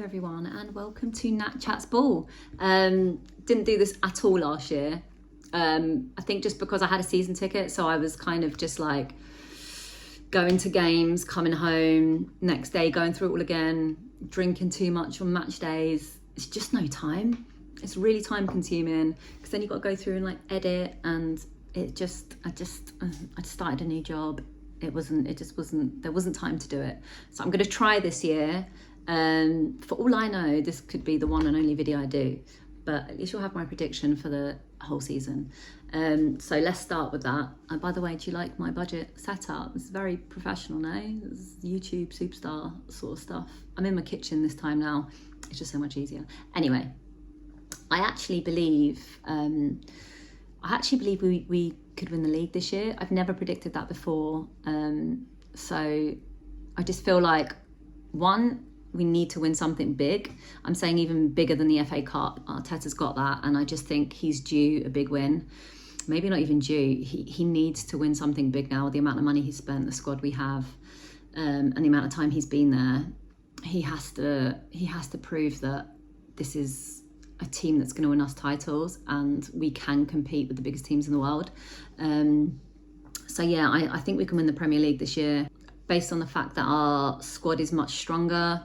everyone, and welcome to NatChatsBall. Didn't do this at all last year. I think just because I had a season ticket, so I was kind of just like going to games, coming home, next day going through it all again, drinking too much on match days. It's just no time. It's really time consuming because then you've got to go through and like edit, and I just started a new job. There wasn't time to do it. So I'm going to try this year. For all I know, this could be the one and only video I do, but at least you'll have my prediction for the whole season. So let's start with that. And by the way, do you like my budget setup? It's very professional now. It's YouTube superstar sort of stuff. I'm in my kitchen this time now. It's just so much easier. Anyway, I actually believe we could win the league this year. I've never predicted that before. So I just feel like, one, we need to win something big. I'm saying even bigger than the FA Cup. Arteta's got that, and I just think he's due a big win. Maybe not even due. He needs to win something big now with the amount of money he's spent, the squad we have, and the amount of time he's been there. He has to prove that this is a team that's going to win us titles and we can compete with the biggest teams in the world. So yeah, I think we can win the Premier League this year based on the fact that our squad is much stronger.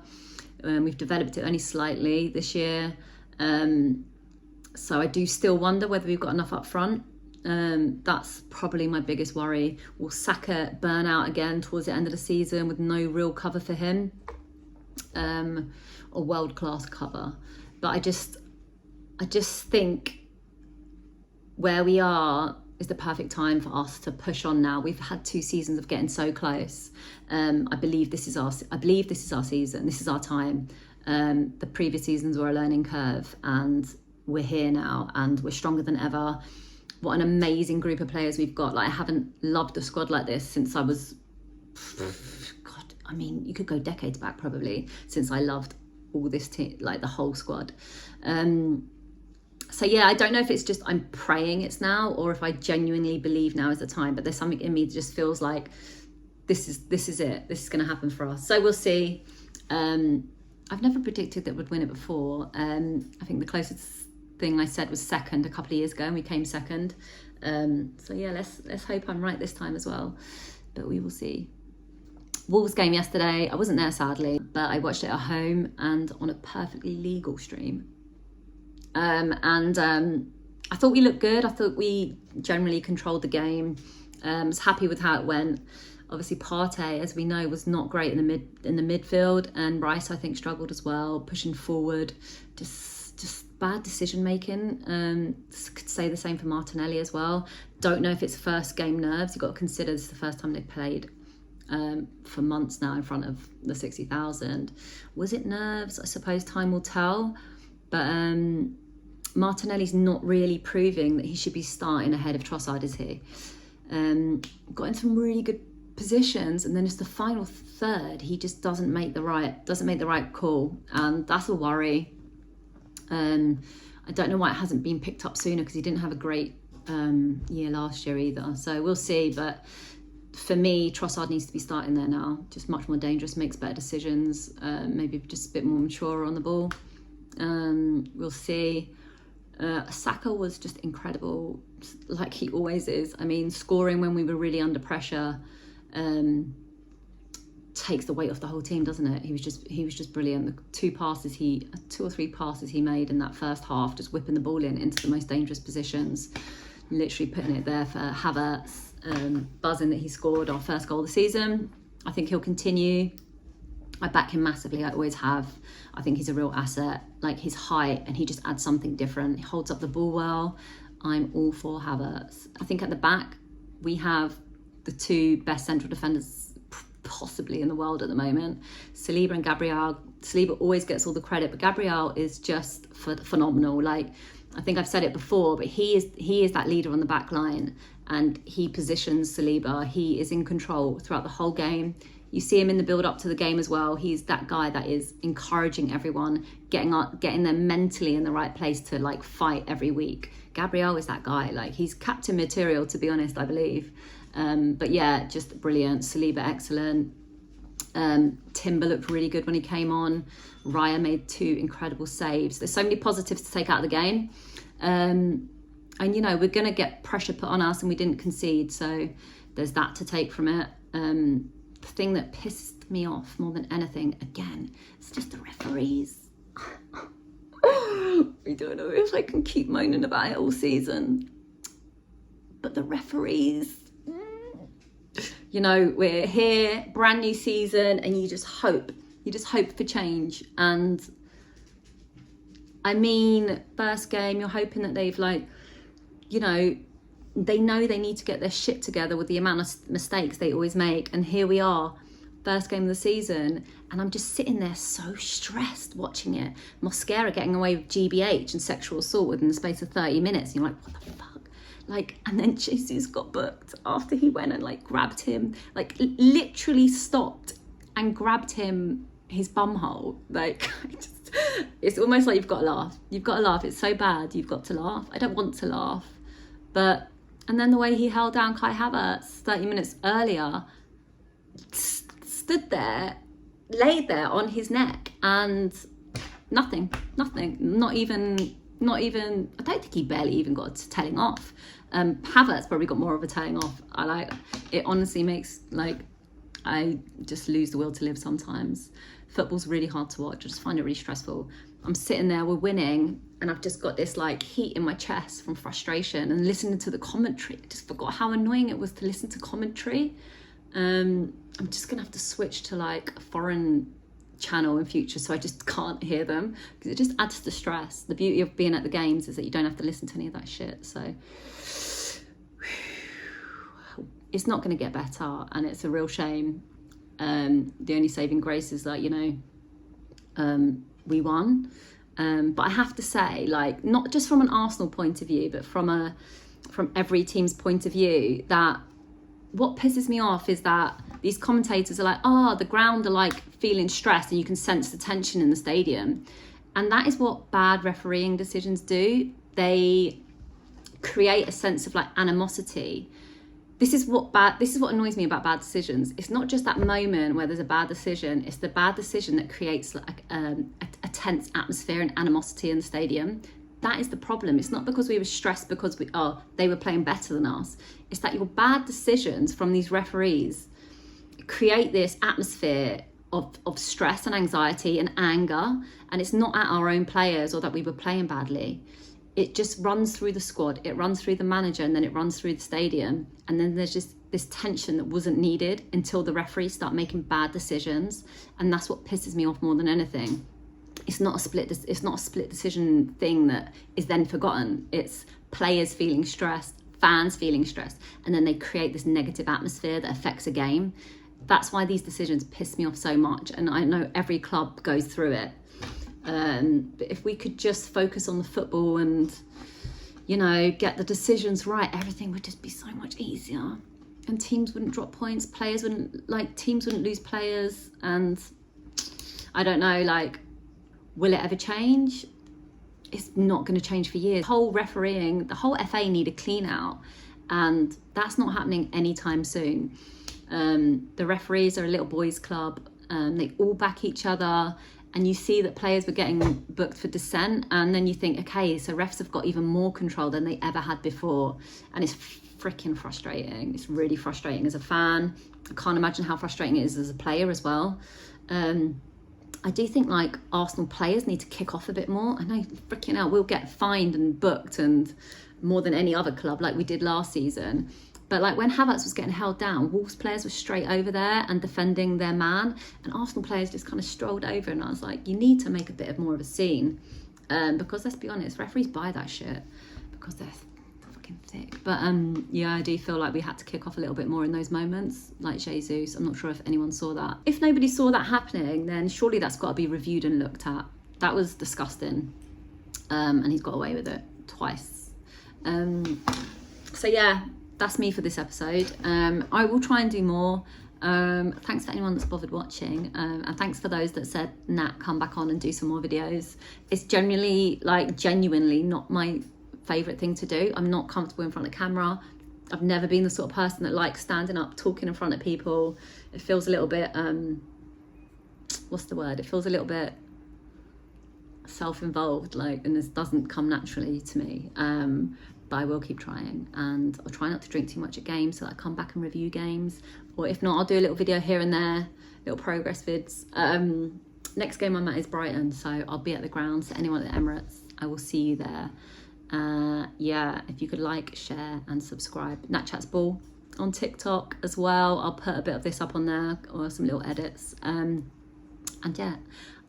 We've developed it only slightly this year. So I do still wonder whether we've got enough up front. That's probably my biggest worry. Will Saka burn out again towards the end of the season with no real cover for him? Or world-class cover. But I just think where we are is the perfect time for us to push on now. We've had 2 seasons of getting so close. I believe this is our season. This is our time. The previous seasons were a learning curve, and we're here now, and we're stronger than ever. What an amazing group of players we've got. Like, I haven't loved a squad like this since I was, God, I mean, you could go decades back probably since I loved all this team, like the whole squad. So yeah, I don't know if it's just I'm praying it's now, or if I genuinely believe now is the time, but there's something in me that just feels like this is it. This is going to happen for us. So we'll see. I've never predicted that we'd win it before. I think the closest thing I said was second a couple of years ago, and we came second. So yeah, let's hope I'm right this time as well, but we will see. Wolves game yesterday, I wasn't there sadly, but I watched it at home and on a perfectly legal stream. I thought we looked good. I thought we generally controlled the game. Was happy with how it went. Obviously Partey, as we know, was not great in the midfield, and Rice I think struggled as well, pushing forward. Just bad decision making. Could say the same for Martinelli as well. Don't know if it's first game nerves. You've got to consider this is the first time they've played for months now in front of the 60,000. Was it nerves? I suppose time will tell. But Martinelli's not really proving that he should be starting ahead of Trossard, is he? Got in some really good positions, and then it's the final third. He just doesn't make the right call, and that's a worry. I don't know why it hasn't been picked up sooner, because he didn't have a great year last year either. So we'll see. But for me, Trossard needs to be starting there now. Just much more dangerous, makes better decisions. Maybe just a bit more mature on the ball. We'll see. Saka was just incredible, like he always is. I mean, scoring when we were really under pressure takes the weight off the whole team, doesn't it? He was just brilliant. The 2 or 3 passes he made in that first half, just whipping the ball into the most dangerous positions, literally putting it there for Havertz. Buzzing that he scored our first goal of the season. I think he'll continue. I back him massively, I always have. I think he's a real asset, like his height, and he just adds something different. He holds up the ball well. I'm all for Havertz. I think at the back, we have the 2 best central defenders possibly in the world at the moment. Saliba and Gabriel. Saliba always gets all the credit, but Gabriel is just phenomenal. Like, I think I've said it before, but he is that leader on the back line, and he positions Saliba. He is in control throughout the whole game. You see him in the build up to the game as well. He's that guy that is encouraging everyone, getting them mentally in the right place to like fight every week. Gabriel is that guy. Like, he's captain material, to be honest, I believe. But yeah, just brilliant. Saliba, excellent. Timber looked really good when he came on. Raya made 2 incredible saves. There's so many positives to take out of the game. And, you know, we're going to get pressure put on us and we didn't concede. So there's that to take from it. The thing that pissed me off more than anything, again, it's just the referees. I don't know if I can keep moaning about it all season. But the referees... You know, we're here, brand new season, and you just hope for change. And I mean, first game, you're hoping that they've like, you know they need to get their shit together with the amount of mistakes they always make. And here we are, first game of the season, and I'm just sitting there so stressed watching it. Mosquera getting away with GBH and sexual assault within the space of 30 minutes. And you're like, what the fuck? Like, and then Jesus got booked after he went and like grabbed him, like literally stopped and grabbed him his bumhole. Like, it's almost like you've got to laugh. You've got to laugh. It's so bad. You've got to laugh. I don't want to laugh. But, and then the way he held down Kai Havertz 30 minutes earlier, stood there, laid there on his neck, and nothing, not even, I don't think he barely even got to telling off. Havertz probably got more of a telling off. It honestly makes, like, I just lose the will to live sometimes. Football's really hard to watch. I just find it really stressful. I'm sitting there, we're winning, and I've just got this like heat in my chest from frustration and listening to the commentary. I just forgot how annoying it was to listen to commentary. I'm just gonna have to switch to like a foreign channel in future so I just can't hear them, because it just adds to stress. The beauty of being at the games is that you don't have to listen to any of that shit. So it's not going to get better, and it's a real shame. The only saving grace is that, you know, we won, but I have to say, like, not just from an Arsenal point of view, but from every team's point of view, that what pisses me off is that these commentators are like, oh, the ground are like feeling stressed and you can sense the tension in the stadium. And that is what bad refereeing decisions do. They create a sense of like animosity. This is what annoys me about bad decisions. It's not just that moment where there's a bad decision. It's the bad decision that creates like a tense atmosphere and animosity in the stadium. That is the problem. It's not because we were stressed because they were playing better than us. It's that your bad decisions from these referees create this atmosphere of stress and anxiety and anger. And it's not at our own players or that we were playing badly. It just runs through the squad. It runs through the manager, and then it runs through the stadium. And then there's just this tension that wasn't needed until the referees start making bad decisions. And that's what pisses me off more than anything. It's not a split decision thing that is then forgotten. It's players feeling stressed, fans feeling stressed, and then they create this negative atmosphere that affects a game. That's why these decisions piss me off so much, and I know every club goes through it. But if we could just focus on the football and, you know, get the decisions right, everything would just be so much easier, and teams wouldn't drop points, teams wouldn't lose players. And I don't know, like, will it ever change? It's not going to change for years. The whole refereeing, the whole FA need a clean out, and that's not happening anytime soon. The referees are a little boys club. They all back each other, and you see that players were getting booked for dissent, and then you think, okay, so refs have got even more control than they ever had before, and it's freaking frustrating. It's really frustrating as a fan. I can't imagine how frustrating it is as a player as well. I do think like Arsenal players need to kick off a bit more. I know, freaking hell, we'll get fined and booked and more than any other club like we did last season. But like when Havertz was getting held down, Wolves players were straight over there and defending their man, and Arsenal players just kind of strolled over, and I was like, you need to make a bit of more of a scene, because let's be honest, referees buy that shit because they're fucking thick. But yeah, I do feel like we had to kick off a little bit more in those moments, like Jesus. I'm not sure if anyone saw that. If nobody saw that happening, then surely that's got to be reviewed and looked at. That was disgusting, and he's got away with it twice. So yeah, that's me for this episode. I will try and do more. Thanks for anyone that's bothered watching, and thanks for those that said, Nat, come back on and do some more videos. It's genuinely not my favourite thing to do. I'm not comfortable in front of the camera. I've never been the sort of person that likes standing up, talking in front of people. It feels a little bit, what's the word? It feels a little bit self-involved, like, and this doesn't come naturally to me. But I will keep trying, and I'll try not to drink too much at games so that I come back and review games, or if not, I'll do a little video here and there, little progress vids. Next game I'm at is Brighton, so I'll be at the ground. So anyone at the Emirates, I will see you there. Yeah, if you could like, share and subscribe. NatChatsBall on TikTok as well. I'll put a bit of this up on there, or some little edits. And yeah,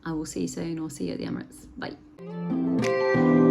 I will see you soon, or see you at the Emirates. Bye.